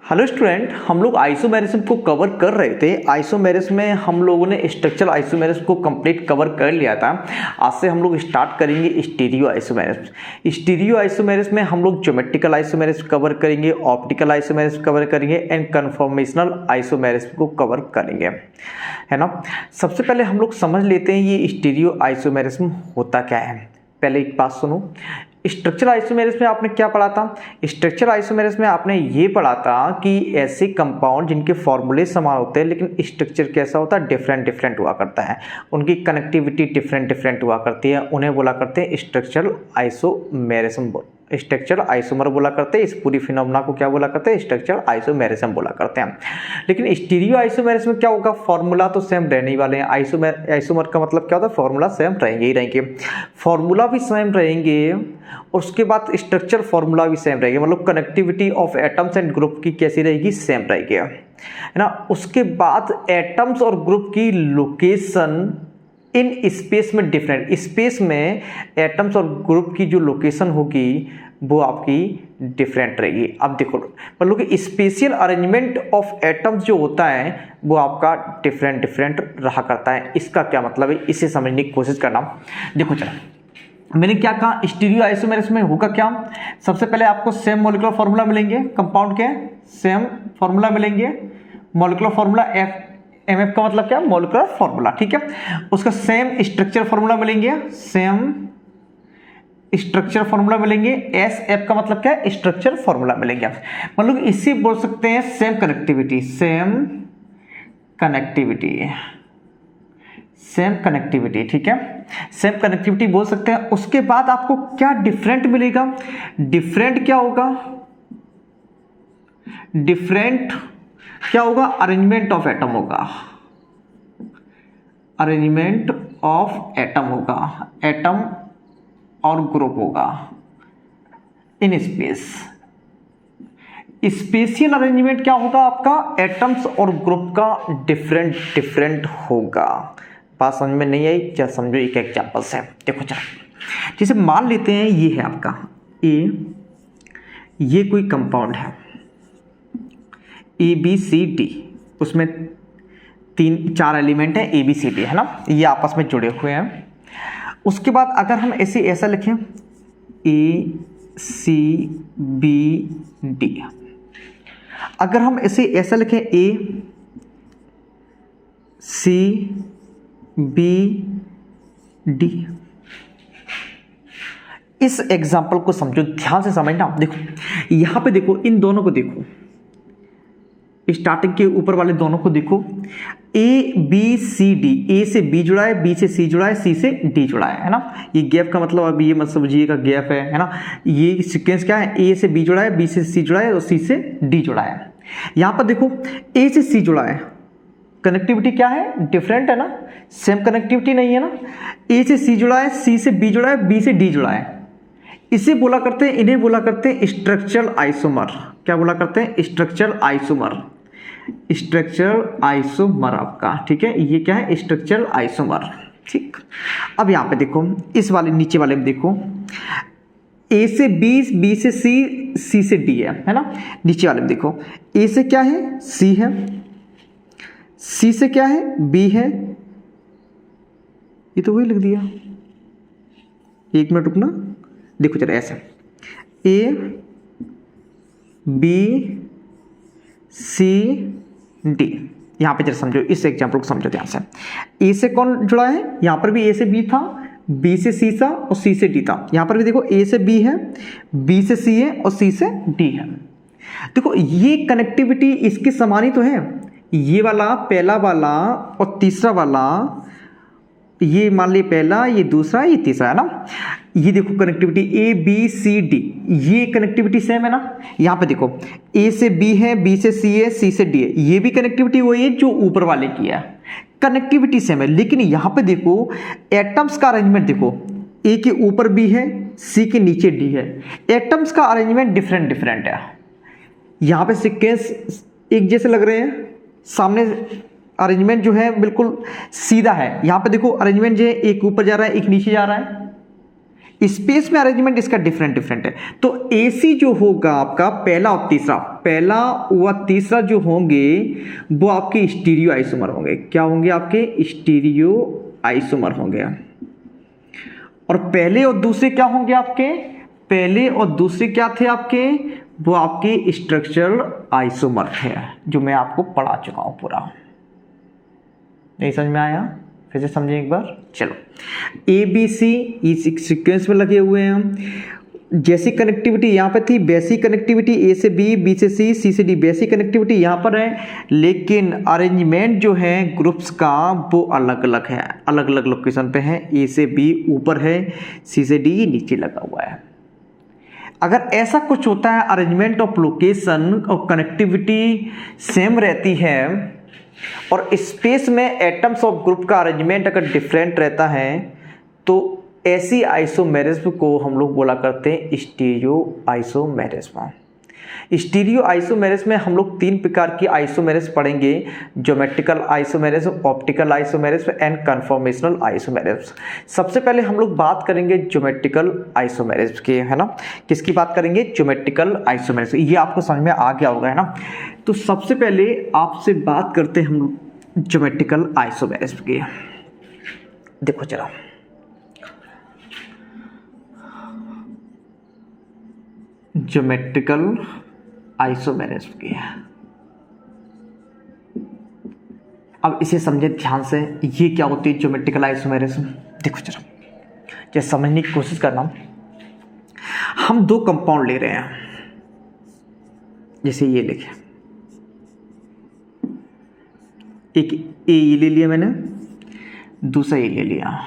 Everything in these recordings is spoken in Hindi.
हेलो स्टूडेंट, हम लोग आइसोमेरिज्म को कवर कर रहे थे। आइसोमेरिज्म में हम लोगों ने स्ट्रक्चरल आइसोमेरिज्म को कंप्लीट कवर कर लिया था। आज से हम लोग स्टार्ट करेंगे स्टीरियो आइसोमेरिज्म। स्टीरियो आइसोमेरिज्म में हम लोग ज्योमेट्रिकल आइसोमेरिज्म कवर करेंगे, ऑप्टिकल आइसोमेरिज्म कवर करेंगे एंड कन्फॉर्मेशनल आइसोमेरिज्म को कवर करेंगे, है ना। सबसे पहले हम लोग समझ लेते हैं ये स्टीरियो आइसोमेरिज्म होता क्या है। पहले एक बात सुनो, स्ट्रक्चरल आइसोमेरिज्म में आपने क्या पढ़ा था? स्ट्रक्चरल आइसोमेरिज्म में आपने ये पढ़ा था कि ऐसे कंपाउंड जिनके फॉर्मूले समान होते हैं लेकिन स्ट्रक्चर कैसा होता है, डिफरेंट डिफरेंट हुआ करता है, उनकी कनेक्टिविटी डिफरेंट डिफरेंट हुआ करती है, उन्हें बोला करते हैं स्ट्रक्चरल आइसोमेरिज्म। स्ट्रक्चरल आइसोमर बोला करते हैं। इस पूरी फिनोमेना को क्या बोला करते हैं? स्ट्रक्चरल आइसोमेरिज्म बोला करते हैं। लेकिन स्टीरियो आइसोमेरिज्म में क्या होगा? फॉर्मूला तो सेम रहने वाले हैं। आइसोमर का मतलब क्या होता है? फॉर्मूला सेम रहेंगे ही रहेंगे, फॉर्मूला भी सेम रहेंगे और उसके बाद स्ट्रक्चर फॉर्मूला भी सेम रहेगा। मतलब connectivity of atoms and group की कैसी रहेगी? सेम रहेगी, है ना। उसके बाद एटम्स और ग्रुप की लोकेशन इन स्पेस में डिफरेंट, स्पेस में एटम्स और ग्रुप की जो लोकेशन होगी वो आपकी डिफरेंट रहेगी। अब देखो, मतलब कि स्पेशियल अरेंजमेंट ऑफ एटम्स जो होता है वो आपका डिफरेंट डिफरेंट रहा करता है। इसका क्या मतलब है, इसे समझने की कोशिश करना। देखो चलो, मैंने क्या कहा, स्टीरियो आइसोमेरिज्म में होगा क्या? सबसे पहले आपको सेम मॉलिक्यूलर फार्मूला मिलेंगे, कंपाउंड के सेम फार्मूला मिलेंगे। मॉलिक्यूलर फार्मूला MF का मतलब क्या? मॉलिक्यूलर फार्मूला, ठीक है। उसका सेम स्ट्रक्चर फार्मूला मिलेंगे, सेम स्ट्रक्चर फार्मूला मिलेंगे। SF का मतलब क्या है? स्ट्रक्चर फार्मूला मिलेंगे। मतलब इसे बोल सकते हैं same connectivity, same connectivity, same connectivity, ठीक है, सेम कनेक्टिविटी बोल सकते हैं। उसके बाद आपको क्या डिफरेंट मिलेगा? डिफरेंट क्या होगा? डिफरेंट क्या होगा? अरेंजमेंट ऑफ एटम होगा, अरेंजमेंट ऑफ एटम होगा, एटम और ग्रुप होगा इन स्पेस। स्पेशियल अरेंजमेंट क्या होगा आपका? एटम्स और ग्रुप का डिफरेंट डिफरेंट होगा। बात समझ में नहीं आई? क्या समझो, एक एग्जांपल से देखो। चलो, जैसे मान लेते हैं ये है आपका ये कोई कंपाउंड है ABCD, उसमें 3-4 एलिमेंट है ABCD, है ना, ये आपस में जुड़े हुए हैं। उसके बाद अगर हम ऐसा लिखें ACBD, अगर हम ऐसा लिखें ACBD, इस एग्जाम्पल को समझो, ध्यान से समझना। देखो यहां पे देखो, इन दोनों को देखो, स्टार्टिंग के ऊपर वाले दोनों को देखो, ABCD, A से B जुड़ा है, B से C जुड़ा है, C से D जुड़ा है ना। ये गैप का मतलब अभी ये मत समझिएगा गैप है ना। ये सीक्वेंस क्या है? A से B जुड़ा है, B से C जुड़ा है और C से D जुड़ा है। यहां पर देखो A से C जुड़ा है, कनेक्टिविटी क्या है? डिफरेंट है ना, सेम कनेक्टिविटी नहीं है ना। A से C जुड़ा है, C से B जुड़ा है, B से D जुड़ा है। इसे बोला करते हैं, इन्हें बोला करते हैं स्ट्रक्चरल आइसोमर। क्या बोला करते हैं? स्ट्रक्चरल आइसोमर, स्ट्रक्चरल आइसोमर आपका, ठीक है। ये क्या है? स्ट्रक्चरल आइसोमर, ठीक। अब यहां पे देखो, इस वाले नीचे वाले में देखो, A से B, B से C, C से D है ना। नीचे वाले में देखो, A से क्या है? C है, C से क्या है? B है। ये तो वही लिख दिया, एक मिनट रुकना। देखो चलो ऐसे ABCD, यहां पे जरा समझो, इस एग्जांपल को समझो ध्यान से। A से कौन जुड़ा है? यहां पर भी A से B था, B से C था और C से D था। यहां पर भी देखो A से B है, B से C है और C से D है। देखो ये कनेक्टिविटी इसके समान ही तो है। ये वाला, पहला वाला और तीसरा वाला, ये मान ली पहला, ये दूसरा, ये तीसरा, है ना। ये देखो कनेक्टिविटी ABCD, ये कनेक्टिविटी सेम है ना। यहां पे देखो A से B है, B से C है, C से D है। ये भी कनेक्टिविटी वही है जो ऊपर वाले की है, कनेक्टिविटी सेम है। लेकिन यहां पे देखो एटम्स का अरेंजमेंट देखो, A के ऊपर B है, C के नीचे D है। एटम्स का अरेंजमेंट डिफरेंट डिफरेंट है। यहां पे सीक्वेंस एक जैसे लग रहे हैं, सामने अरेंजमेंट जो है बिल्कुल सीधा है। यहां पे देखो अरेंजमेंट जो है एक ऊपर जा रहा है, एक नीचे जा रहा है। स्पेस में अरेंजमेंट इसका डिफरेंट डिफरेंट है। तो AC जो होगा आपका पहला और तीसरा जो होंगे वो आपके स्टीरियो आइसोमर होंगे। क्या होंगे? आपके स्टीरियो आइसोमर होंगे। और पहले और दूसरे क्या होंगे आपके? पहले और दूसरे क्या थे आपके? वो आपके स्ट्रक्चरल आइसोमर थे, जो मैं आपको पढ़ा चुका हूं पूरा। नहीं समझ में आया? फिर से समझें एक बार। चलो, ABC इस सीक्वेंस में लगे हुए हैं। जैसी कनेक्टिविटी यहाँ पे थी, बेसिक कनेक्टिविटी A से B, B से C, C से D, बेसिक कनेक्टिविटी यहाँ पर है, लेकिन अरेंजमेंट जो है ग्रुप्स का वो अलग अलग है, अलग अलग लोकेशन पे है। A से B ऊपर है, C से D नीचे लगा हुआ है। अगर ऐसा कुछ होता है, अरेंजमेंट ऑफ लोकेशन और कनेक्टिविटी सेम रहती है, और स्पेस में एटम्स ऑफ ग्रुप का अरेंजमेंट अगर डिफरेंट रहता है, तो ऐसी आइसोमेरिज्म को हम लोग बोला करते हैं स्टीरियो आइसोमेरिज्म। स्टीरियो आइसोमेरिज्म में हम लोग 3 प्रकार की आइसोमेरिज्म पढ़ेंगे: geometrical isomerism, optical isomerism and conformational isomerism. सबसे पहले हम लोग बात करेंगे ज्योमेट्रिकल आइसोमेरिज्म की, है ना। किसकी बात करेंगे? Geometrical isomerism. ये आपको समझ में आ गया होगा, है ना। तो सबसे पहले आपसे बात करते हैं हम ज्योमेट्रिकल आइसोमेरिज्म की। देखो जरा, ज्योमेट्रिकल आइसोमेरिज्म की है। अब इसे समझे ध्यान से, ये क्या होती है ज्योमेट्रिकल आइसोमेरिज्म। देखो जरा, जैसे समझने की कोशिश करना। हम 2 कंपाउंड ले रहे हैं, जैसे ये लिखे, एक ए ये ले लिया मैंने, दूसरा ये ले लिया।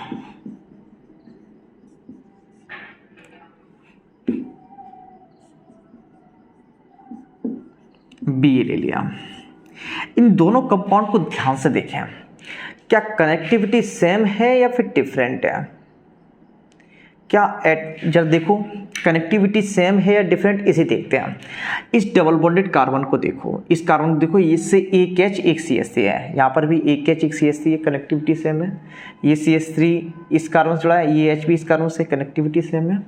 बी ले लिया। इन दोनों कंपाउंड को ध्यान से देखें, क्या कनेक्टिविटी सेम है या फिर डिफरेंट है? क्या जब देखो कनेक्टिविटी सेम है या डिफरेंट, इसे देखते हैं। इस डबल बॉन्डेड कार्बन को देखो, इस कार्बन को देखो, इससे एक H एक CH3 है, यहाँ पर भी एक H एक CH3 है, कनेक्टिविटी सेम है। ये CH3 इस कार्बन से जुड़ा है, ये H भी इस कार्बन से, कनेक्टिविटी सेम है।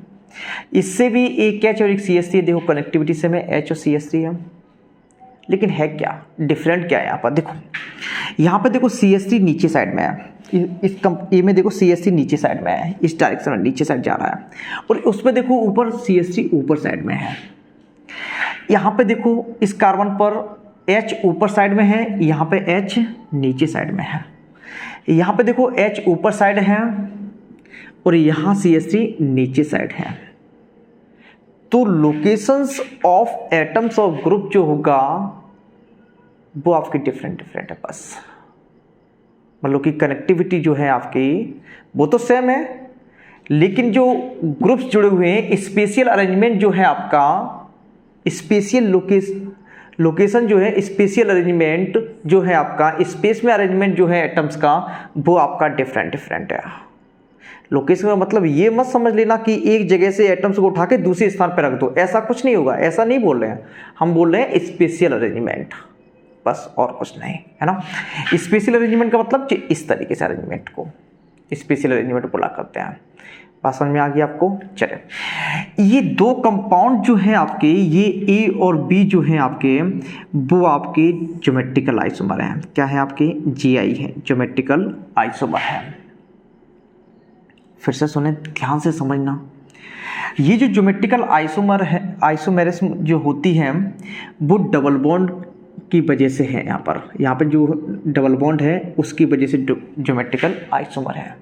इससे भी एक H और एक CH3 देखो, कनेक्टिविटी सेम है, H और CH3 है। लेकिन है क्या डिफरेंट? क्या है यहाँ पर? देखो, यहाँ पर देखो CH3 नीचे साइड में है, इस ए में देखो CH3 नीचे साइड में है, इस डायरेक्शन में नीचे साइड जा रहा है। और उसमें देखो ऊपर CH3 ऊपर साइड में है। यहाँ पे देखो इस कार्बन पर H ऊपर साइड में है, यहाँ पे H नीचे साइड में है। यहाँ पे देखो H ऊपर साइड है और यहाँ CH3 नीचे साइड है। तो locations of atoms of group जो होगा वो आपकी डिफरेंट डिफरेंट है बस। मतलब कि कनेक्टिविटी जो है आपकी वो तो सेम है, लेकिन जो ग्रुप्स जुड़े हुए हैं, स्पेशियल अरेंजमेंट जो है आपका, स्पेशियल लोकेशन जो है, स्पेशियल अरेंजमेंट जो है आपका, स्पेस में अरेंजमेंट जो है एटम्स का, वो आपका डिफरेंट डिफरेंट है। लोकेशन का मतलब ये मत समझ लेना कि एक जगह से एटम्स को उठा के दूसरे स्थान पर रख दो, ऐसा कुछ नहीं होगा, ऐसा नहीं बोल रहे हैं हम, बोल रहे हैं स्पेशियल अरेंजमेंट बस, और कुछ नहीं, है ना। स्पेशियल अरेंजमेंट का मतलब इस तरीके से अरेंजमेंट को स्पेशियल अरेंजमेंट बोला करते हैं। बात समझ में आ गई आपको? चले, ये 2 कंपाउंड जो है आपके, ये ए और बी जो है आपके, वो आपके ज्योमेट्रिकल आइसोमर हैं। क्या है आपके? GI है, ज्योमेट्रिकल आइसोमर है। फिर से सुने, ध्यान से समझना। ये जो ज्योमेट्रिकल आइसोमर है, आइसोमेरिज्म जो होती है, वो डबल बॉन्ड की वजह से है। यहाँ पर जो डबल बॉन्ड है उसकी वजह से ज्योमेट्रिकल आइसोमर है।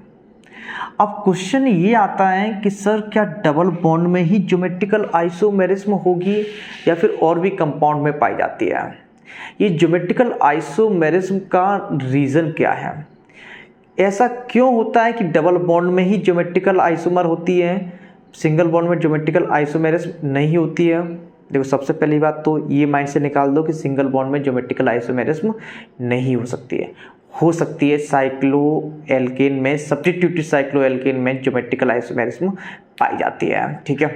अब क्वेश्चन ये आता है कि सर क्या डबल बॉन्ड में ही ज्योमेट्रिकल आइसोमेरिज्म होगी या फिर और भी कंपाउंड में पाई जाती है? ये ज्योमेट्रिकल आइसोमेरिज्म का रीज़न क्या है? ऐसा क्यों होता है कि डबल बॉन्ड में ही ज्योमेट्रिकल आइसोमर होती है, सिंगल बॉन्ड में ज्योमेट्रिकल आइसोमेरिज्म नहीं होती है? देखो, सबसे पहली बात तो ये माइंड से निकाल दो कि सिंगल बॉन्ड में ज्योमेट्रिकल आइसोमेरिज्म नहीं हो सकती है। हो सकती है साइक्लो एल्केन में, सब्स्टिट्यूटेड साइक्लो एल्केन में ज्योमेट्रिकल आइसोमेरिज्म पाई जाती है। ठीक है,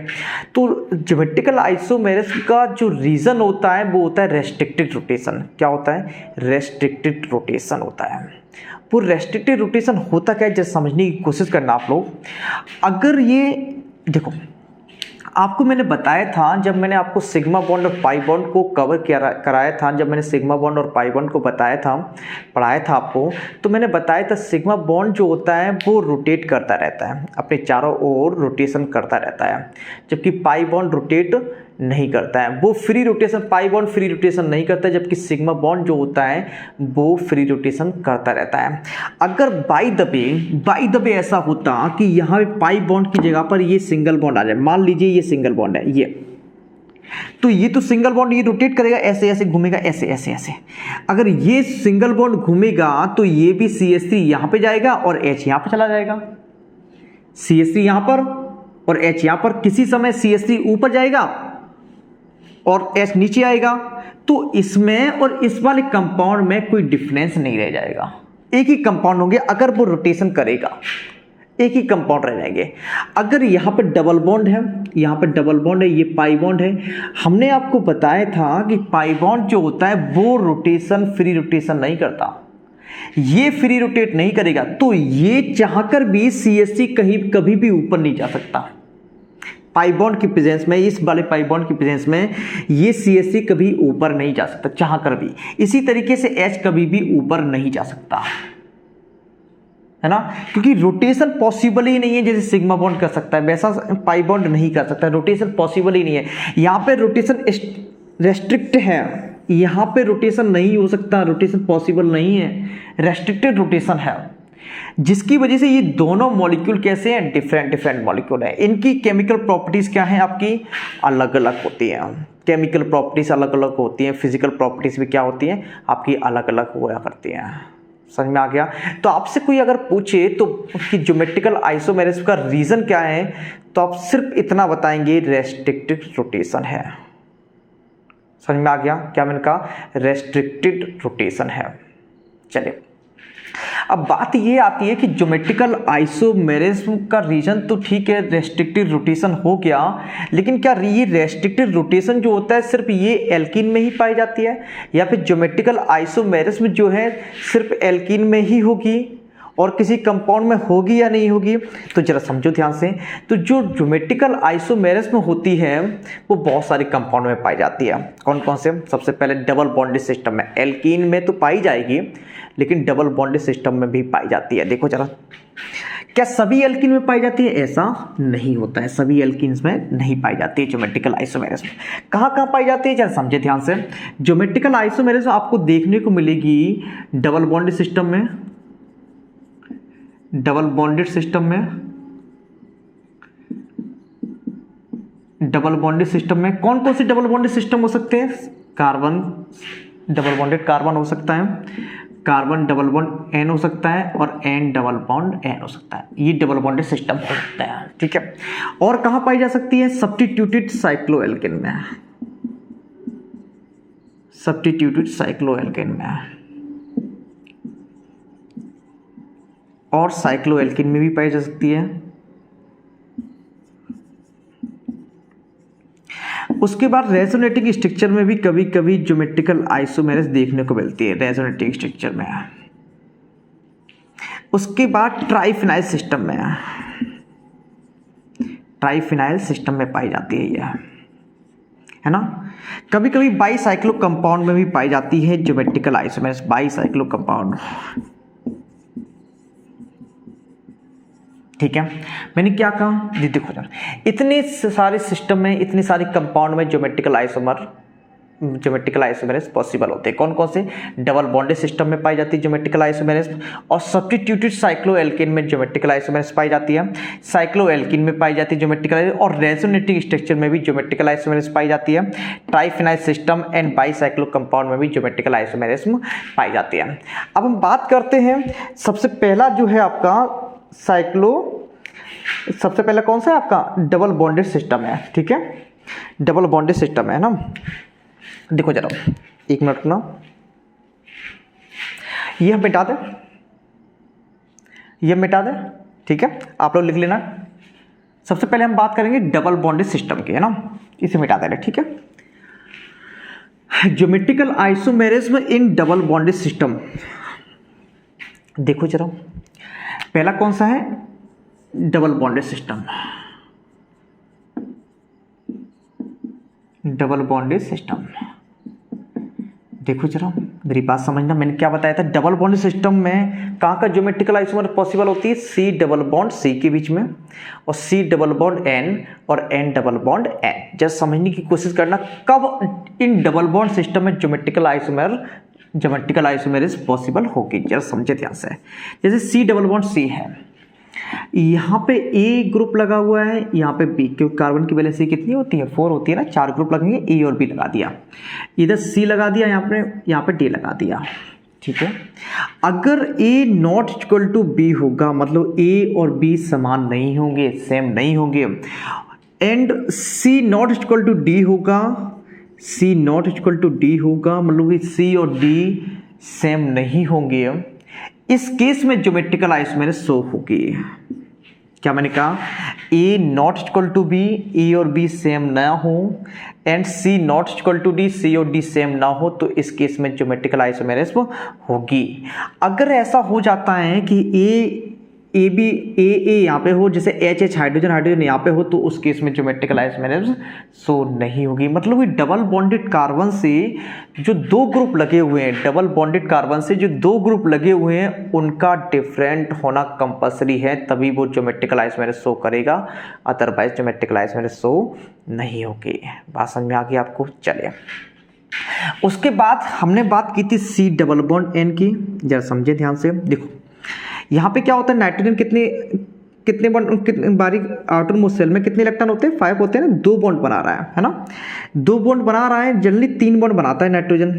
तो ज्योमेट्रिकल आइसोमेरिज्म का जो रीज़न होता है वो होता है रेस्ट्रिक्टेड रोटेशन। क्या होता है? रेस्ट्रिक्टेड रोटेशन होता है। वो रेस्ट्रिक्टेड रोटेशन होता क्या है, जस्ट समझने की कोशिश करना आप लोग। अगर ये देखो आपको मैंने बताया था, जब मैंने आपको सिग्मा बॉन्ड और पाई बॉन्ड को कवर कराया था, जब मैंने सिग्मा बॉन्ड और पाई बॉन्ड को बताया था, पढ़ाया था आपको, तो मैंने बताया था सिग्मा बॉन्ड जो होता है वो रोटेट करता रहता है, अपने चारों ओर रोटेशन करता रहता है, जबकि पाई बॉन्ड रोटेट नहीं करता है, वो free rotation, pi bond free rotation नहीं करता है, जबकि सिग्मा बॉन्ड जो होता है वो फ्री रोटेशन करता रहता है। अगर बाय द वे ऐसा होता कि यहाँ पे पाई बॉन्ड की जगह पर ये सिंगल बॉन्ड आ जाए, मान लीजिए ये सिंगल बॉन्ड है ये, तो ये तो सिंगल बॉन्ड ये रोटेट करेगा, ऐसे ऐसे घूमेगा, ऐसे ऐसे ऐसे। अगर ये सिंगल बॉन्ड घूमेगा तो ये भी CH3 यहाँ पे जाएगा और H यहाँ पर चला जाएगा, CH3 यहाँ पर और H यहाँ पर, किसी समय CH3 ऊपर जाएगा और H नीचे आएगा, तो इसमें और इस वाले कंपाउंड में कोई डिफरेंस नहीं रह जाएगा, एक ही कंपाउंड होंगे। अगर वो रोटेशन करेगा एक ही कंपाउंड रह जाएंगे। अगर यहाँ पे डबल बॉन्ड है, यहाँ पे डबल बॉन्ड है, ये पाई बॉन्ड है, हमने आपको बताया था कि पाई बॉन्ड जो होता है वो रोटेशन फ्री रोटेशन नहीं करता, ये फ्री रोटेट नहीं करेगा, तो ये चाहकर भी CH3 कभी भी ऊपर नहीं जा सकता। पाई बॉन्ड की प्रेजेंस में, इस वाले पाई बॉन्ड की प्रेजेंस में ये CH3 कभी ऊपर नहीं जा सकता चाहकर भी। इसी तरीके से H कभी भी ऊपर नहीं जा सकता, है ना, क्योंकि रोटेशन पॉसिबल ही नहीं है। जैसे सिग्मा बॉन्ड कर सकता है वैसा पाई बॉन्ड नहीं कर सकता, रोटेशन पॉसिबल ही नहीं है। यहाँ पे रोटेशन रेस्ट्रिक्ट है, यहाँ पे रोटेशन नहीं हो सकता, रोटेशन पॉसिबल नहीं है, रेस्ट्रिक्टेड रोटेशन है, जिसकी वजह से ये दोनों मॉलिक्यूल कैसे हैं, डिफरेंट मॉलिक्यूल है। इनकी केमिकल प्रॉपर्टीज क्या है, आपकी अलग अलग होती है, केमिकल प्रॉपर्टीज अलग अलग होती हैं, फिजिकल प्रॉपर्टीज भी क्या होती हैं, आपकी अलग अलग हुआ करती हैं। समझ में आ गया? तो आपसे कोई अगर पूछे तो कि ज्योमेट्रिकल आइसोमेरिज्म का रीजन क्या है, तो आप सिर्फ इतना बताएंगे, रेस्ट्रिक्टेड रोटेशन है। समझ में आ गया क्या मैंने कहा, रेस्ट्रिक्टेड रोटेशन है। चलिए अब बात ये आती है कि ज्योमेट्रिकल आइसोमेरिज्म का रीजन तो ठीक है, रेस्ट्रिक्टेड रोटेशन हो गया, लेकिन क्या ये रेस्ट्रिक्टेड रोटेशन जो होता है सिर्फ ये एल्कीन में ही पाई जाती है, या फिर ज्योमेट्रिकल आइसोमेरिज्म जो है सिर्फ एल्कीन में ही होगी और किसी कंपाउंड में होगी या नहीं होगी? तो जरा समझो ध्यान से। तो जो ज्योमेट्रिकल आइसोमेरिज्म होती है वो बहुत सारे कंपाउंड में पाई जाती है। कौन कौन से? सबसे पहले डबल बॉन्डेड सिस्टम में, एल्कीन में तो पाई जाएगी लेकिन डबल बॉन्डेड सिस्टम में भी पाई जाती है। देखो जरा, क्या सभी एल्कीन में पाई जाती है? ऐसा नहीं होता है, सभी एल्कीन्स में नहीं पाई जाती है ज्योमेट्रिकल आइसोमेरिज्म। कहाँ पाई जाती है, जरा समझे ध्यान से। ज्योमेट्रिकल आइसोमेरिज्म आपको देखने को मिलेगी डबल बॉन्डेड सिस्टम में, डबल बॉन्डेड सिस्टम में, डबल बॉन्डेड सिस्टम में कौन कौन से डबल बॉन्डेड सिस्टम हो सकते हैं? कार्बन, डबल बॉन्डेड कार्बन हो सकता है, कार्बन डबल बॉन्ड N हो सकता है, और N डबल बॉन्ड N हो सकता है। ये डबल बॉन्डेड सिस्टम हो सकता है, ठीक है। और कहां पाई जा सकती है? सब्स्टिट्यूटेड साइक्लोएल्केन में, सब्स्टिट्यूटेड साइक्लोएल्केन में, और साइक्लोएल्केन में भी पाई जा सकती है। उसके बाद रेजोनेटिंग स्ट्रक्चर में भी कभी कभी ज्योमेट्रिकल आइसोमेरिज्म देखने को मिलती है, रेजोनेटिंग स्ट्रक्चर में। उसके बाद ट्राइफिनाइल सिस्टम में, ट्राइफिनाइल सिस्टम में पाई जाती है ये, है ना। कभी कभी बाईसाइक्लो कंपाउंड में भी पाई जाती है ज्योमेट्रिकल आइसोमेरिज्म, बाईसाइक्लो कंपाउंड, ठीक है। मैंने क्या कहा जी, देखो जरा, इतने सारे सिस्टम में, इतने सारे कंपाउंड में ज्योमेट्रिकल आइसोमेरिज्म पॉसिबल होते हैं। कौन कौन से? डबल बॉन्डेड सिस्टम में पाई जाती है ज्योमेट्रिकल आइसोमेरिज्म, और सब्स्टिट्यूटेड साइक्लोएल्केन में ज्योमेट्रिकल आइसोमेरिज्म पाई जाती है, साइक्लोएल्केन में पाई जाती है ज्योमेट्रिकल, और रेजोनेटिंग स्ट्रक्चर में भी ज्योमेट्रिकल आइसोमेरिज्म पाई जाती है। Triphenyl system and bicyclo compound में भी ज्योमेट्रिकल आइसोमेरिज्म पाई जाती है। अब हम बात करते हैं, सबसे पहला जो है आपका सबसे पहले कौन सा है आपका? डबल बॉन्डेड सिस्टम है, ठीक है, डबल बॉन्डेड सिस्टम है ना। देखो जरा, एक मिनट ना, ये हम मिटा दें, ये मिटा दें, ठीक है, आप लोग लिख लेना। सबसे पहले हम बात करेंगे डबल बॉन्डेड सिस्टम की, है ना, इसे मिटा देना, ठीक है। Geometrical isomerism in double bonded system, देखो जरा, पहला कौन सा है? Double bonded system, double bonded system. देखो जरा मेरी बात समझना, मैंने क्या बताया था, डबल बॉन्ड सिस्टम में कहाँ का ज्योमेट्रिकल आइसोमर पॉसिबल होती है, सी डबल बॉन्ड सी के बीच में और सी डबल बॉन्ड एन और N double bond N. Just समझने की कोशिश करना कब इन डबल बॉन्ड सिस्टम में ज्योमेट्रिकल आइसोमेरिस पॉसिबल होगी, जरा समझे ध्यान से। जैसे सी डबल बॉन्ड सी है, यहाँ पे ए ग्रुप लगा हुआ है, यहाँ पे बी, क्योंकि कार्बन की वैलेंसी कितनी होती है, 4 होती है ना, 4 ग्रुप लगेंगे, ए और बी लगा दिया, इधर सी लगा दिया, यहाँ पे डी लगा दिया, ठीक है। अगर ए नॉट इक्वल टू बी होगा, मतलब ए और बी समान नहीं होंगे, सेम नहीं होंगे, and C not equal to D होगा, C not equal to D होगा, मतलब सी और डी सेम नहीं होंगे, इस केस में ज्योमेट्रिकल आइसोमेरिस शो होगी। क्या मैंने कहा, A not equal to B, A और बी सेम ना हो, and C not equal to D, C और डी सेम ना हो, तो इस केस में ज्योमेट्रिकल आइसोमेरिस होगी। अगर ऐसा हो जाता है कि ए बी ए यहाँ पे हो, जैसे एच एच हाइड्रोजन यहाँ पे हो, तो उस केस में ज्योमेट्रिकल आइसोमेरिस शो नहीं होगी। मतलब कि डबल बॉन्डेड कार्बन से जो 2 ग्रुप लगे हुए हैं, डबल बॉन्डेड कार्बन से जो 2 ग्रुप लगे हुए हैं, उनका डिफरेंट होना कंपलसरी है, तभी वो ज्योमेट्रिकल आइसोमेरिस शो करेगा, अदरवाइज ज्योमेट्रिकल आइसोमेरिस शो नहीं होगी। बात समझ में आ गई आपको? चलिए, उसके बाद हमने बात की थी सी डबल बॉन्ड एन की, जरा समझे ध्यान से। देखो यहाँ पे क्या होता है, नाइट्रोजन कितने बॉन्ड बारीक आउटर मोस्ट शेल में कितने इलेक्ट्रॉन होते हैं, 5 होते हैं ना, 2 बॉन्ड बना रहा है ना, 2 बॉन्ड बना रहा है, जनरली 3 बॉन्ड बनाता है नाइट्रोजन,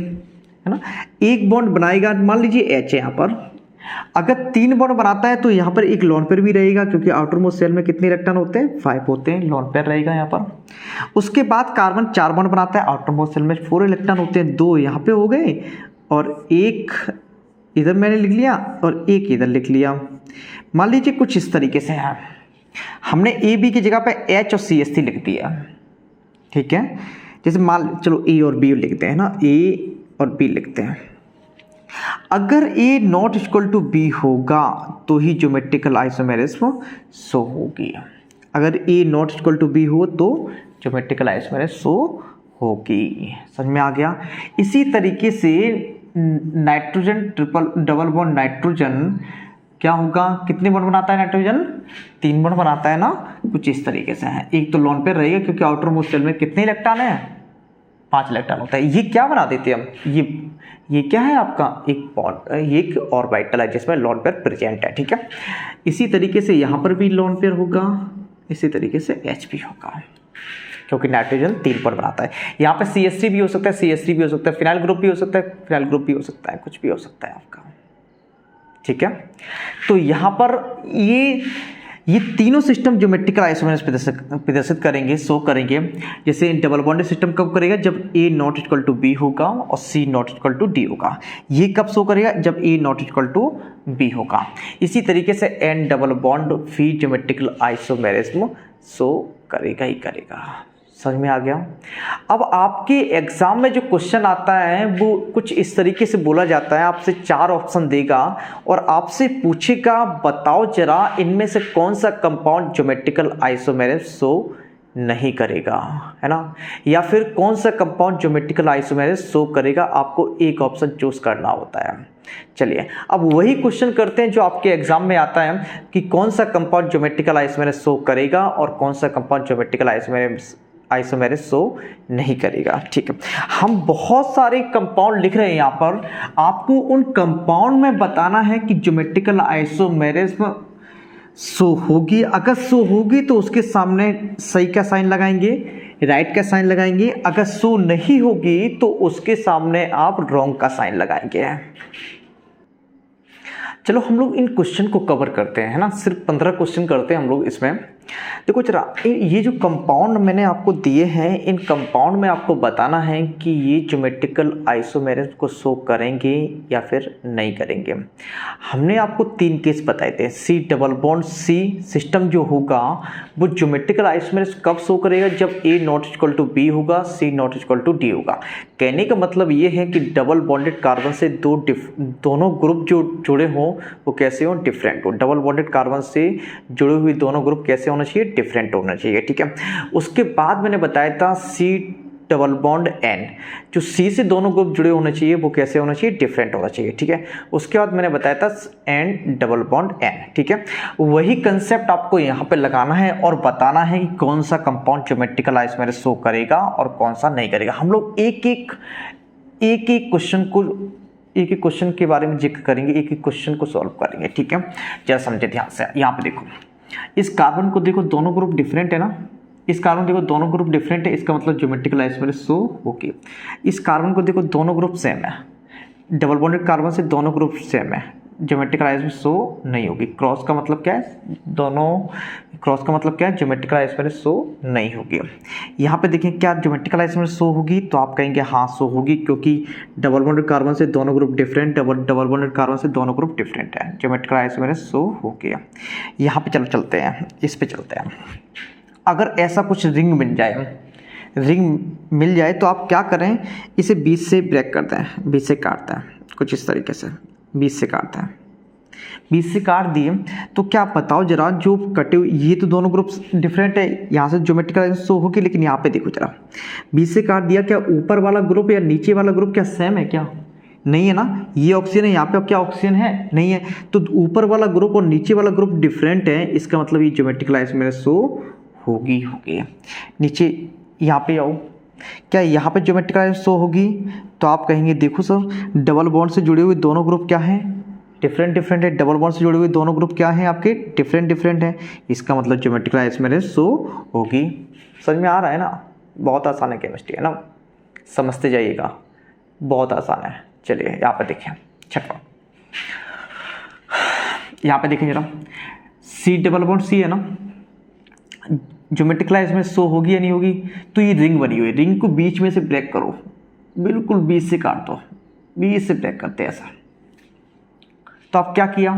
है ना, 1 बॉन्ड बनाएगा, मान लीजिए एच है यहाँ पर, अगर 3 बॉन्ड बनाता है तो यहाँ पर एक लोन पेयर भी रहेगा, क्योंकि आउटर मोस्ट शेल में कितने इलेक्ट्रॉन होते हैं, 5 होते हैं, लोन पेयर रहेगा यहाँ पर। उसके बाद कार्बन 4 बॉन्ड बनाता है, आउटर मोस्ट शेल में 4 इलेक्ट्रॉन होते हैं, 2 यहाँ पे हो गए और 1 इधर मैंने लिख लिया और 1 इधर लिख लिया। मान लीजिए कुछ इस तरीके से है, हमने ए बी की जगह पे एच और सी एस टी लिख दिया, ठीक है। जैसे मान चलो ए और बी लिखते हैं ना, ए और बी लिखते हैं। अगर ए नॉट इक्वल टू बी होगा तो ही ज्योमेट्रिकल आइसोमेरिज्म शो होगी। अगर ए नॉट इक्वल टू बी हो तो ज्योमेट्रिकल आइसोमेरिज्म शो होगी। समझ में आ गया? इसी तरीके से नाइट्रोजन डबल बॉन्ड नाइट्रोजन क्या होगा, कितने बॉन्ड बनाता है नाइट्रोजन, 3 बॉन्ड बनाता है ना, कुछ इस तरीके से है। एक तो लोन पेयर रहेगा, क्योंकि आउटर मोस्ट शेल में कितने इलेक्ट्रॉन है, 5 इलेक्ट्रॉन होता है। ये क्या बना देते हैं हम, ये क्या है आपका, एक बॉन्ड, एक ऑर्बिटल है जिसमें लोन पेयर प्रेजेंट है, ठीक है। इसी तरीके से यहाँ पर भी लोन पेयर होगा, इसी तरीके से एच भी होगा, क्योंकि नाइट्रोजन 3 बॉन्ड बनाता है। यहाँ पे CH3 भी हो सकता है, CH3 भी हो सकता है, फिनाइल ग्रुप भी हो सकता है, फिनाइल ग्रुप भी हो सकता है, कुछ भी हो सकता है आपका, ठीक है। तो यहाँ पर ये तीनों सिस्टम ज्योमेट्रिकल आइसोमेरिस प्रदर्शित करेंगे, शो करेंगे। जैसे डबल बॉन्डेड सिस्टम कब करेगा, जब A not equal to B होगा और सी नॉट इक्वल टू डी होगा। ये कब शो करेगा, जब A not equal to B होगा। इसी तरीके से एन डबल बॉन्ड भी ज्योमेट्रिकल आइसोमेरिज्म शो करेगा ही करेगा। समझ में आ गया? अब आपके एग्जाम में जो क्वेश्चन आता है वो कुछ इस तरीके से बोला जाता है, आपसे 4 ऑप्शन देगा और आपसे पूछेगा बताओ जरा इनमें से कौन सा कंपाउंड ज्योमेट्रिकल आइसोमेरिज्म शो नहीं करेगा, है ना, या फिर कौन सा कंपाउंड ज्योमेट्रिकल आइसोमेरिज्म शो करेगा। आपको एक ऑप्शन चूज करना होता है। चलिए अब वही क्वेश्चन करते हैं जो आपके एग्जाम में आता है कि कौन सा कंपाउंड ज्योमेट्रिकल आइसोमेरिज्म शो करेगा और कौन सा कंपाउंड ज्योमेट्रिकल आइसोमेरिज्म शो नहीं करेगा। ठीक है, हम बहुत सारे कंपाउंड लिख रहे हैं यहाँ पर, आपको उन कंपाउंड में बताना है कि ज्योमेट्रिकल आइसोमेरिज्म शो होगी। अगर शो होगी तो उसके सामने सही का साइन लगाएंगे, राइट का साइन लगाएंगे। अगर शो नहीं होगी तो उसके सामने आप रॉन्ग का साइन लगाएंगे। चलो हम लोग इन क्वेश्चन को कवर करते हैं, है ना। सिर्फ 15 क्वेश्चन करते हैं हम लोग इसमें। देखो जरा, ये जो कंपाउंड मैंने आपको दिए हैं, इन कंपाउंड में आपको बताना है कि ये ज्योमेट्रिकल आइसोमेरिज्म को शो करेंगे या फिर नहीं करेंगे। हमने आपको 3 केस बताए थे। C double bond C system जो होगा वो ज्योमेट्रिकल आइसोमेरिज्म कब शो करेगा, जब A not equal to B होगा, C not equal to D होगा। कहने का मतलब ये है कि डबल बॉन्डेड कार्बन से दोनों ग्रुप जो जुड़े हों वो कैसे हो, डिफरेंट हो। डबल बॉन्डेड कार्बन से जुड़े हुए दोनों ग्रुप कैसे होना चाहिए, डिफरेंट होना चाहिए। ठीक है, उसके बाद मैंने बताया था सी डबल बॉन्ड N, जो C से दोनों ग्रुप जुड़े होने चाहिए वो कैसे होना चाहिए, डिफरेंट होना चाहिए, ठीक है। उसके बाद मैंने बताया था N डबल बॉन्ड N, ठीक है। वही कंसेप्ट आपको यहाँ पे लगाना है और बताना है कि कौन सा कंपाउंड ज्योमेट्रिकल आइसोमेरिस शो करेगा और कौन सा नहीं करेगा। हम लोग एक एक क्वेश्चन के बारे में जिक्र करेंगे, एक एक क्वेश्चन को सॉल्व करेंगे, ठीक है। जरा समझे ध्यान से। यहाँ पे देखो, इस कार्बन को देखो, दोनों ग्रुप डिफरेंट है ना, इस कार्बन देखो दोनों ग्रुप डिफरेंट है, इसका मतलब ज्योमेट्रिकल आइसोमेरिस शो होगी। इस कार्बन को देखो दोनों ग्रुप सेम है, डबल बॉन्डेड कार्बन से दोनों ग्रुप सेम है, ज्योमेट्रिकल आइसोमेरिस शो नहीं होगी। क्रॉस का मतलब क्या है, दोनों क्रॉस का मतलब क्या है, ज्योमेट्रिकल आइसोमेरिस शो नहीं होगी। यहाँ पे देखें क्या ज्योमेट्रिकल आइसोमेरिस शो होगी, तो आप कहेंगे हाँ शो होगी, क्योंकि डबल बॉन्डेड कार्बन से दोनों group different, double bonded carbon से दोनों ग्रुप डिफरेंट है, ज्योमेट्रिकल आइसोमेरिस शो होगी। यहाँ पे चलो चलते हैं, इस पे चलते हैं। अगर ऐसा कुछ रिंग मिल जाए तो आप क्या करें, इसे बीच से ब्रेक करते हैं, बीच से काटते हैं, कुछ इस तरीके से बीच से काटते हैं। बीच से काट दिए तो क्या बताओ जरा, जो कटे हुए ये तो दोनों ग्रुप्स डिफरेंट है, यहाँ से ज्योमेट्रिकल शो होगी, लेकिन यहाँ पे देखो जरा, बीच से काट दिया, क्या ऊपर वाला ग्रुप या नीचे वाला ग्रुप क्या सेम है, क्या नहीं है ना। ये ऑक्सीजन है, यहाँ पे क्या ऑक्सीजन है, नहीं है। तो ऊपर वाला ग्रुप और नीचे वाला ग्रुप डिफरेंट है, इसका मतलब ये ज्योमेट्रिकल आइसोमेरिस शो होगी। नीचे यहाँ पे आओ, क्या यहाँ पे ज्योमेट्रिकल आइसोमेरिस शो होगी, तो आप कहेंगे देखो सर डबल बॉन्ड से जुड़े हुए दोनों ग्रुप क्या हैं, डिफरेंट है। डबल बॉन्ड से जुड़े हुए दोनों ग्रुप क्या हैं आपके, डिफरेंट है, इसका मतलब ज्योमेट्रिकल आइसोमेरिस शो होगी। समझ में आ रहा है ना, बहुत आसान है केमिस्ट्री, है ना, समझते जाइएगा, बहुत आसान है। चलिए यहाँ पे देखें, छठवां, यहाँ पे देखें जरा, C डबल बॉन्ड C है ना, ज्योमेट्रिकल आइसोमेरिस शो होगी या नहीं होगी। तो ये रिंग बनी हुई है, रिंग को बीच में से ब्रेक करो, बिल्कुल बीच से काट दो, बीच से ब्रेक करते हैं ऐसा। तो आप क्या किया,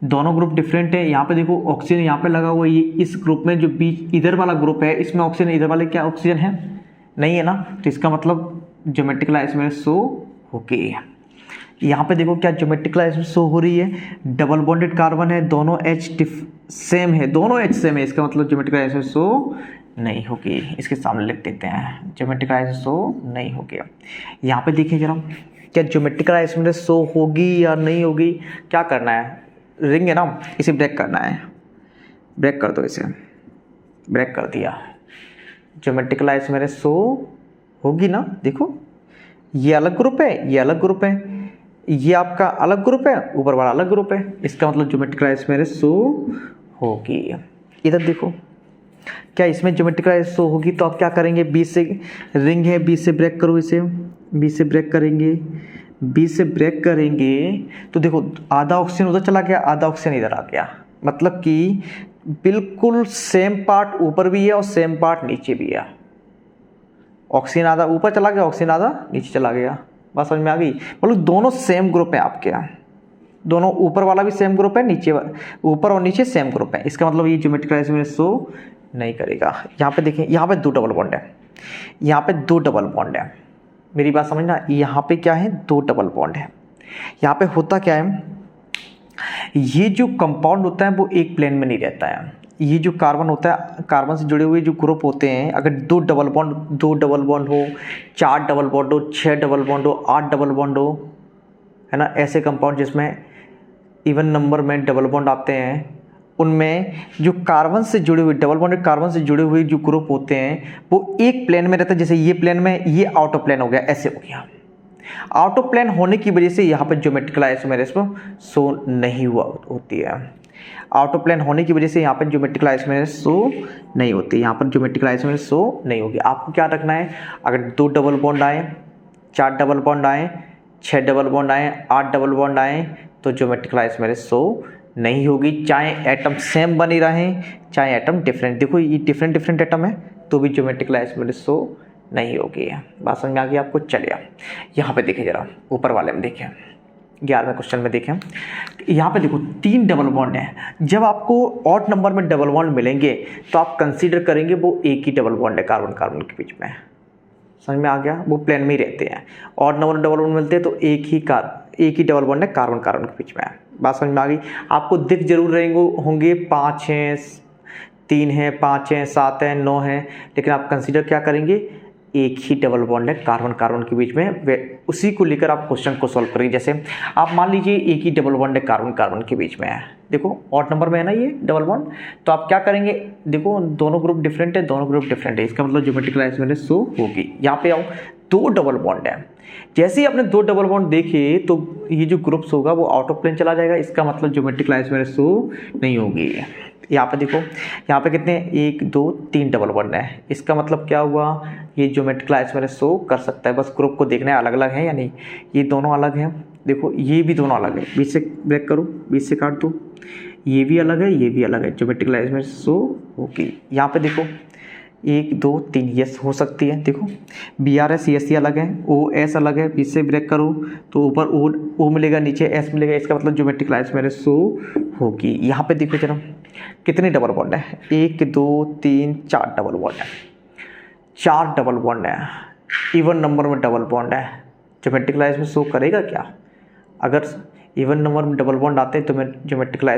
दोनों ग्रुप डिफरेंट है, यहाँ पे देखो ऑक्सीजन यहाँ पे लगा हुआ है, ये इस ग्रुप में जो बीच इधर वाला ग्रुप है इसमें ऑक्सीजन, इधर वाले क्या ऑक्सीजन है, नहीं है ना, तो इसका मतलब ज्योमेट्रिकल आइसोमेरिस शो होगी। यहाँ पे देखो क्या ज्योमेट्रिकल आइसोमेरिस शो हो रही है, डबल बॉन्डेड कार्बन है, दोनों H सेम है, इसका मतलब ज्योमेट्रिकल आइसोमेरिस शो नहीं होगी। इसके सामने लिख देते हैं, ज्योमेट्रिकल आइसोमेरिस शो नहीं होगी। यहाँ पे देखिए जरा, क्या ज्योमेट्रिकल आइसोमेरिस शो होगी या नहीं होगी। क्या करना है, रिंग है ना, इसे ब्रेक करना है, ब्रेक कर दो, इसे ब्रेक कर दिया, ज्योमेट्रिकल आइसोमेरिस शो होगी ना। देखो ये अलग ग्रुप है, ये अलग ग्रुप है, ये आपका अलग ग्रुप है, ऊपर वाला अलग ग्रुप है, इसका मतलब ज्योमेट्रिकल आइसोमेरिस शो होगी। इधर देखो, क्या इसमें ज्योमेट्रिकल आइसोमेरिस शो होगी, तो आप क्या करेंगे, बीच से रिंग है, बीच से ब्रेक करो, इसे बीच से ब्रेक करेंगे, बीच से ब्रेक करेंगे तो देखो आधा ऑक्सीजन उधर चला गया, आधा ऑक्सीजन इधर आ गया, मतलब कि बिल्कुल सेम पार्ट ऊपर भी है और सेम पार्ट नीचे भी है। ऑक्सीजन आधा ऊपर चला गया, ऑक्सीजन आधा नीचे चला गया, बात समझ में आ गई। मतलब दोनों सेम ग्रुप है आपके यहाँ, दोनों ऊपर वाला भी सेम ग्रुप है, नीचे ऊपर और नीचे सेम ग्रुप है, इसका मतलब ये ज्योमेट्रिकल आइसोमेरिस शो नहीं करेगा। यहाँ पे देखें, यहाँ पे 2 डबल बॉन्ड है, यहाँ पे 2 डबल बॉन्ड है, मेरी बात समझना, यहाँ पे क्या है 2 डबल बॉन्ड है। यहाँ पे होता क्या है, ये जो कंपाउंड होता है वो एक प्लेन में नहीं रहता है। ये जो कार्बन होता है, कार्बन से जुड़े हुए जो ग्रुप होते हैं, अगर 2 डबल बॉन्ड हो, 4 डबल बॉन्ड हो, 6 डबल बॉन्ड हो, 8 डबल बॉन्ड हो, है ना, ऐसे कंपाउंड जिसमें इवन नंबर में डबल बॉन्ड आते हैं, उनमें जो कार्बन से जुड़े हुए, डबल बॉन्डेड कार्बन से जुड़े हुए जो ग्रुप होते हैं वो एक प्लेन में रहता है। जैसे ये प्लेन में, ये आउट ऑफ प्लेन हो गया, ऐसे हो गया। आउट ऑफ प्लेन होने की वजह से यहाँ पर ज्योमेट्रिकल आइसोमेरिस शो नहीं हुआ होती है। आउट ऑफ प्लेन होने की वजह से यहाँ पर ज्योमेट्रिकल आइसोमेरिस शो नहीं होती, यहाँ पर ज्योमेट्रिकल आइसोमेरिस शो नहीं होगी। आपको क्या रखना है, अगर 2 डबल बॉन्ड आए, 4 डबल बॉन्ड आए, 6 डबल बॉन्ड आए, 8 डबल बॉन्ड आए, तो ज्योमेट्रिकल आइसोमेरिस शो नहीं होगी, चाहे एटम सेम बनी रहे, चाहे एटम डिफरेंट। देखो ये डिफरेंट एटम है तो भी ज्योमेट्रिकल आइसोमेरिस शो नहीं होगी। बात समझ में आ गई आपको। चलिए यहाँ पे देखें जरा, ऊपर वाले में देखें, 11वें क्वेश्चन में देखें, यहाँ पे देखो 3 डबल बॉन्ड है। जब आपको ऑड नंबर में डबल बॉन्ड मिलेंगे तो आप कंसीडर करेंगे वो एक ही डबल बॉन्ड है कार्बन कार्बन के बीच में। समझ में आ गया, वो प्लेन में ही रहते हैं। ऑड नंबर डबल बॉन्ड मिलते हैं तो एक ही डबल बॉन्ड है कार्बन कार्बन के बीच में। बात समझ में आ गई। आपको दिख जरूर रहेंगे होंगे 5 हैं, 3 हैं, 5 हैं, 7 हैं, 9 हैं, लेकिन आप कंसीडर क्या करेंगे, एक ही डबल बॉन्ड है कार्बन कार्बन के बीच में, उसी को लेकर आप क्वेश्चन को सॉल्व करेंगे। जैसे आप मान लीजिए एक ही डबल बॉन्ड है कार्बन कार्बन के बीच में है, देखो ऑड नंबर में है ना ये डबल बॉन्ड, तो आप क्या करेंगे, देखो दोनों ग्रुप डिफरेंट है, दोनों ग्रुप डिफरेंट है, इसका मतलब ज्योमेट्रिकल आइसोमेरिज्म शो होगी। यहाँ पे आओ, दो डबल बॉन्ड है, जैसे ही आपने दो डबल बॉन्ड देखे तो ये जो ग्रुप्स होगा वो आउट ऑफ प्लेन चला जाएगा, इसका मतलब ज्योमेट्रिकल आइसोमेरिज्म शो नहीं होगी। यहाँ पे देखो, यहाँ पे कितने, 1 2 3 डबल बॉन्ड है, इसका मतलब क्या हुआ, ये ज्योमेट्रिकल आइसोमेरिज्म शो कर सकता है। बस ग्रुप को देखना है अलग अलग है या नहीं, ये दोनों अलग हैं, देखो ये भी दोनों अलग है, बीच से ब्रेक करो, बीच से काट दो, ये भी अलग है, ये भी अलग है, ज्योमेट्रिकल आइसोमेरिज्म शो होगी। यहाँ पे देखो 1 2 3 यस हो सकती है, देखो BRS CSC अलग है, OS अलग है, बीच से ब्रेक करो तो ऊपर O मिलेगा, नीचे S मिलेगा, इसका मतलब ज्योमेट्रिकल आइसोमेरिज्म शो होगी। यहाँ पे देखो जरा कितने डबल बॉन्ड है, 1 2 3 4 डबल बॉन्ड है, 4 डबल बॉन्ड है, इवन नंबर में डबल बॉन्ड है, ज्योमेट्रिकल आइसोमेरिज्म शो करेगा क्या? अगर इवन नंबर में डबल बॉन्ड आते हैं तो ज्योमेट्रिकल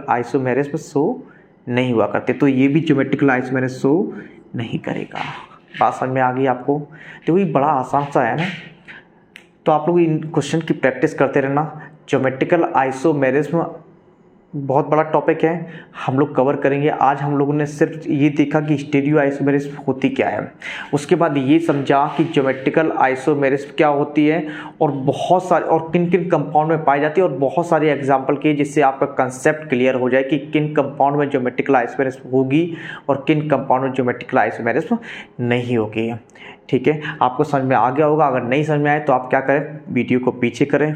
आइसोमेरिज्म शो नहीं हुआ करते, तो ये भी ज्योमेट्रिकल आइसोमेरिज्म शो नहीं करेगा। बात समझ में आ गई आपको? देखो ये बड़ा आसान सा है ना, तो आप लोग इन क्वेश्चन की प्रैक्टिस करते रहना। ज्योमेट्रिकल आइसोमेरिज्म बहुत बड़ा टॉपिक है, हम लोग कवर करेंगे। आज हम लोगों ने सिर्फ ये देखा कि स्टीरियो आइसोमेरिज्म होती क्या है, उसके बाद ये समझा कि ज्योमेट्रिकल आइसोमेरिज्म क्या होती है और बहुत सारे और किन किन कंपाउंड में पाई जाती है, और बहुत सारे एग्जांपल किए जिससे आपका कंसेप्ट क्लियर हो जाए कि किन कंपाउंड में ज्योमेट्रिकल आइसोमेरिज्म होगी और किन कंपाउंड में ज्योमेट्रिकल आइसोमेरिज्म नहीं होगी। ठीक है, आपको समझ में आ गया होगा। अगर नहीं समझ में आए तो आप क्या करें, वीडियो को पीछे करें,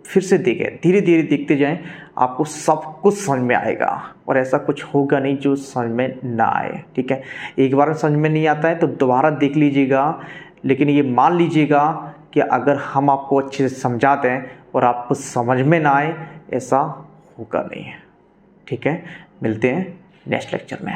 फिर से देखें, धीरे धीरे देखते जाएं, आपको सब कुछ समझ में आएगा। और ऐसा कुछ होगा नहीं जो समझ में ना आए। ठीक है, एक बार समझ में नहीं आता है तो दोबारा देख लीजिएगा, लेकिन ये मान लीजिएगा कि अगर हम आपको अच्छे से समझा दें और आपको समझ में ना आए, ऐसा होगा नहीं। ठीक है, मिलते हैं नेक्स्ट लेक्चर में।